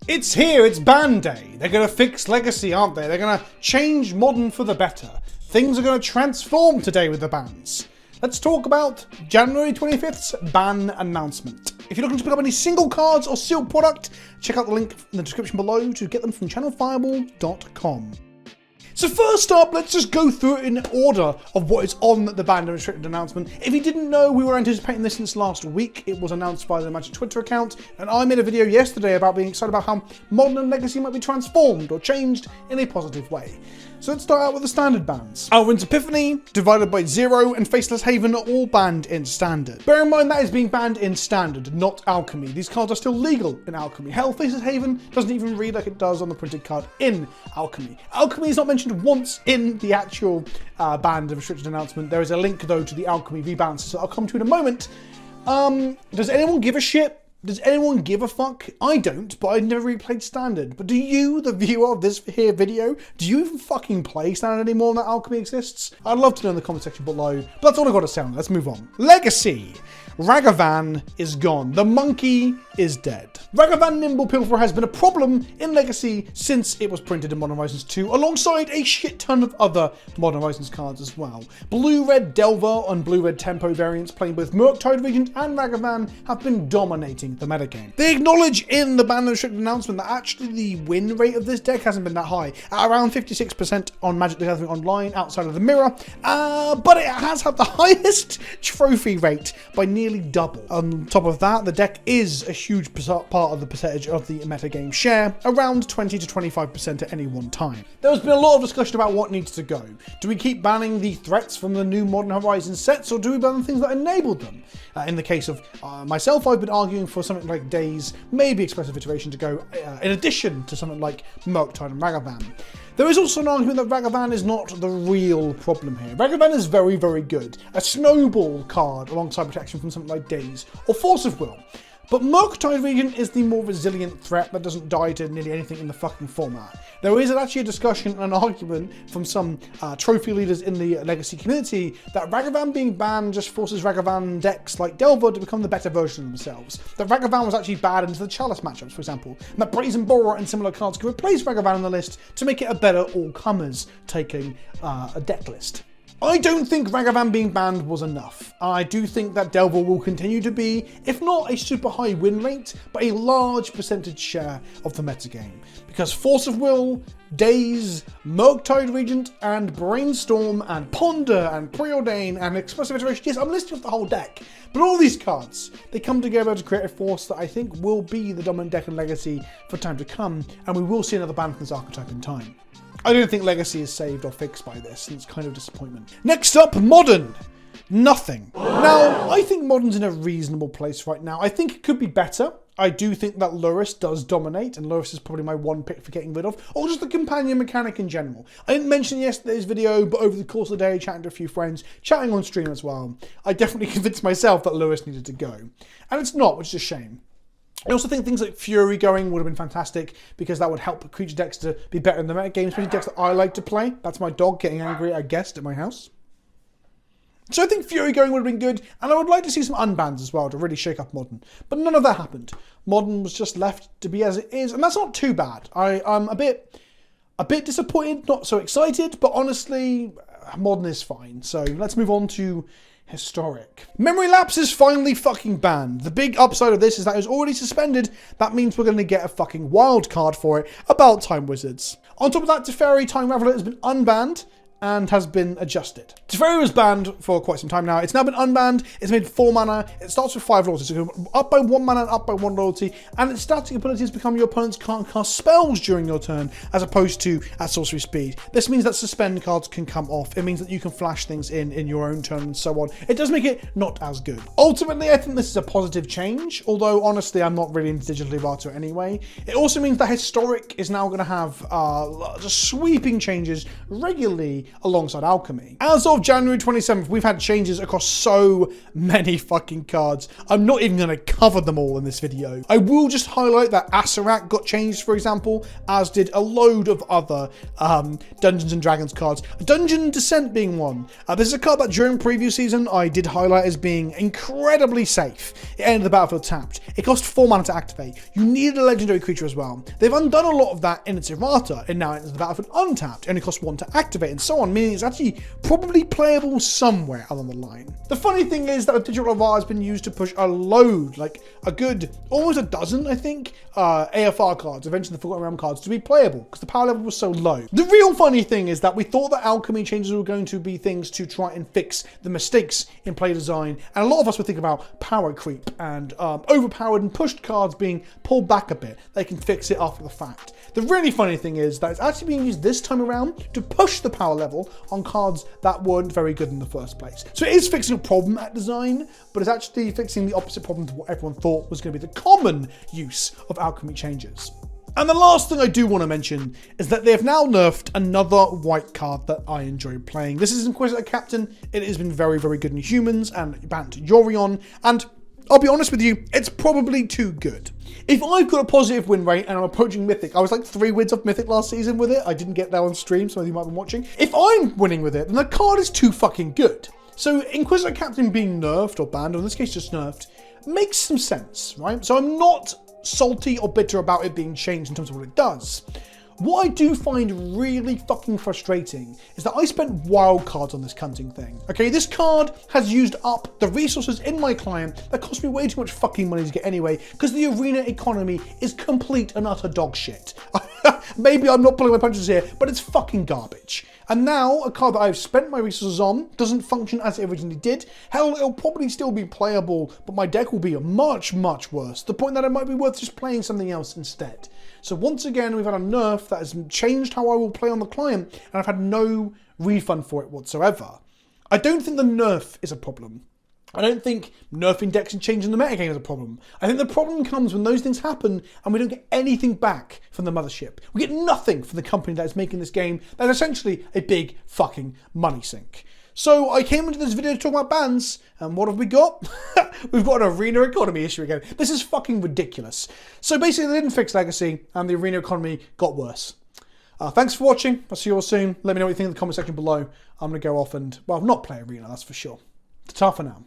It's here, it's ban day. They're gonna fix Legacy, aren't they? They're gonna change Modern for the better. Things are gonna transform today with the bans. Let's talk about January 25th's ban announcement. If you're looking to pick up any single cards or sealed product, check out the link in the description below to get them from channelfireball.com. So first up, let's just go through it in order of what is on the banned and restricted announcement. If you didn't know, we were anticipating this since last week. It was announced by the Magic Twitter account, and I made a video yesterday about being excited about how Modern and Legacy might be transformed or changed in a positive way. So let's start out with the standard bans. Alrund's Epiphany, Divided by Zero, and Faceless Haven are all banned in standard. Bear in mind that is being banned in standard, not Alchemy. These cards are still legal in Alchemy. Hell, Faceless Haven doesn't even read like it does on the printed card in Alchemy. Alchemy is not mentioned once in the actual banned and restricted announcement. There is a link though to the Alchemy rebalance, so I'll come to in a moment. Does anyone give a shit? Does anyone give a fuck? I don't, but I've never really played Standard. But do you, the viewer of this here video, do you even fucking play Standard anymore now that Alchemy exists? I'd love to know in the comment section below. But that's all I've got to say on it. Let's move on. Legacy. Ragavan is gone. The monkey is dead. Ragavan Nimble Pilferer has been a problem in Legacy since it was printed in Modern Horizons 2, alongside a shit ton of other Modern Horizons cards as well. Blue-Red Delver and Blue-Red Tempo variants playing both Murktide Regent and Ragavan have been dominating the metagame. They acknowledge in the ban and restricted announcement that actually the win rate of this deck hasn't been that high, at around 56% on Magic the Gathering Online outside of the mirror, but it has had the highest trophy rate by nearly double. On top of that, the deck is a huge part of the percentage of the metagame share, around 20 to 25% at any one time. There's been a lot of discussion about what needs to go. Do we keep banning the threats from the new Modern Horizons sets, or do we ban the things that enabled them? In the case of myself, I've been arguing for something like Days, maybe Expressive Iteration to go in addition to something like Murktide and Ragavan. There is also an argument that Ragavan is not the real problem here. Ragavan is very, very good. A snowball card alongside protection from something like Days or Force of Will. But Murktide Regent is the more resilient threat that doesn't die to nearly anything in the fucking format. There is actually a discussion and an argument from some trophy leaders in the Legacy community that Ragavan being banned just forces Ragavan decks like Delver to become the better version of themselves. That Ragavan was actually bad into the Chalice matchups, for example, and that Brazen Borer and similar cards could replace Ragavan on the list to make it a better all-comers taking a deck list. I don't think Ragavan being banned was enough. I do think that Delver will continue to be, if not a super high win rate, but a large percentage share of the metagame. Because Force of Will, Days, Murktide Regent, and Brainstorm, and Ponder, and Preordain, and Expressive Iteration, yes, I'm listing off the whole deck. But all these cards, they come together to create a force that I think will be the dominant deck in Legacy for time to come, and we will see another ban from this archetype in time. I don't think Legacy is saved or fixed by this, and it's kind of a disappointment. Next up, Modern. Nothing. Now, I think Modern's in a reasonable place right now. I think it could be better. I do think that Lurrus does dominate, and Lurrus is probably my one pick for getting rid of, or just the companion mechanic in general. I didn't mention yesterday's video, but over the course of the day, chatting to a few friends, chatting on stream as well, I definitely convinced myself that Lurrus needed to go. And it's not, which is a shame. I also think things like Fury going would have been fantastic because that would help creature decks to be better in the meta game, especially decks that I like to play. That's my dog getting angry at a guest at my house. So I think Fury going would have been good, and I would like to see some unbans as well to really shake up Modern. But none of that happened. Modern was just left to be as it is, and that's not too bad. I'm a bit disappointed, not so excited, but honestly, Modern is fine. So let's move on to Historic. Memory Lapse is finally fucking banned. The big upside of this is that it was already suspended. That means we're going to get a fucking wild card for it about Time Wizards. On top of that, Teferi Time Raveler has been unbanned and has been adjusted. Teferi was banned for quite some time now. It's now been unbanned. It's made 4 mana. It starts with 5 loyalty. So up by 1 mana and up by 1 loyalty. And its static abilities become your opponents can't cast spells during your turn, as opposed to at sorcery speed. This means that suspend cards can come off. It means that you can flash things in your own turn and so on. It does make it not as good. Ultimately, I think this is a positive change, although honestly, I'm not really into Digital Levato anyway. It also means that Historic is now going to have just sweeping changes regularly Legacy alongside Alchemy. As of January 27th, we've had changes across so many fucking cards. I'm not even going to cover them all in this video. I will just highlight that Acererak got changed, for example, as did a load of other Dungeons and Dragons cards. Dungeon Descent being one. This is a card that during previous season I did highlight as being incredibly safe. It ended the battlefield tapped. It cost 4 mana to activate. You needed a legendary creature as well. They've undone a lot of that in its errata, and now enters the battlefield untapped. It only costs 1 to activate, and so on, meaning it's actually probably playable somewhere along the line. The funny thing is that the digital AFR has been used to push a load, like a good, almost a dozen, I think, AFR cards, Adventure in the Forgotten Realm cards, to be playable, because the power level was so low. The real funny thing is that we thought that Alchemy changes were going to be things to try and fix the mistakes in play design, and a lot of us were thinking about power creep and overpowered and pushed cards being pulled back a bit. They can fix it after the fact. The really funny thing is that it's actually being used this time around to push the power level on cards that weren't very good in the first place. So it is fixing a problem at design, but it's actually fixing the opposite problem to what everyone thought was going to be the common use of Alchemy changes. And the last thing I do want to mention is that they have now nerfed another white card that I enjoy playing. This is Inquisitor Captain. It has been very, very good in humans and banned Yorion, and I'll be honest with you, it's probably too good. If I've got a positive win rate and I'm approaching Mythic, I was like 3 wins off Mythic last season with it. I didn't get that on stream, some of you might have been watching. If I'm winning with it, then the card is too fucking good. So Inquisitor Captain being nerfed or banned, or in this case just nerfed, makes some sense, right? So I'm not salty or bitter about it being changed in terms of what it does. What I do find really fucking frustrating is that I spent wildcards on this cunting thing. Okay, this card has used up the resources in my client that cost me way too much fucking money to get anyway, because the arena economy is complete and utter dog shit. Maybe I'm not pulling my punches here, but it's fucking garbage. And now, a card that I've spent my resources on doesn't function as it originally did. Hell, it'll probably still be playable, but my deck will be much, much worse. To the point that it might be worth just playing something else instead. So once again, we've had a nerf that has changed how I will play on the client, and I've had no refund for it whatsoever. I don't think the nerf is a problem. I don't think nerfing decks and changing the metagame is a problem. I think the problem comes when those things happen and we don't get anything back from the mothership. We get nothing from the company that is making this game that is essentially a big fucking money sink. So I came into this video to talk about bans, and what have we got? We've got an arena economy issue again. This is fucking ridiculous. So basically they didn't fix Legacy and the arena economy got worse. Thanks for watching. I'll see you all soon. Let me know what you think in the comment section below. I'm going to go off and, well, not play arena, that's for sure. Ta-ta for now.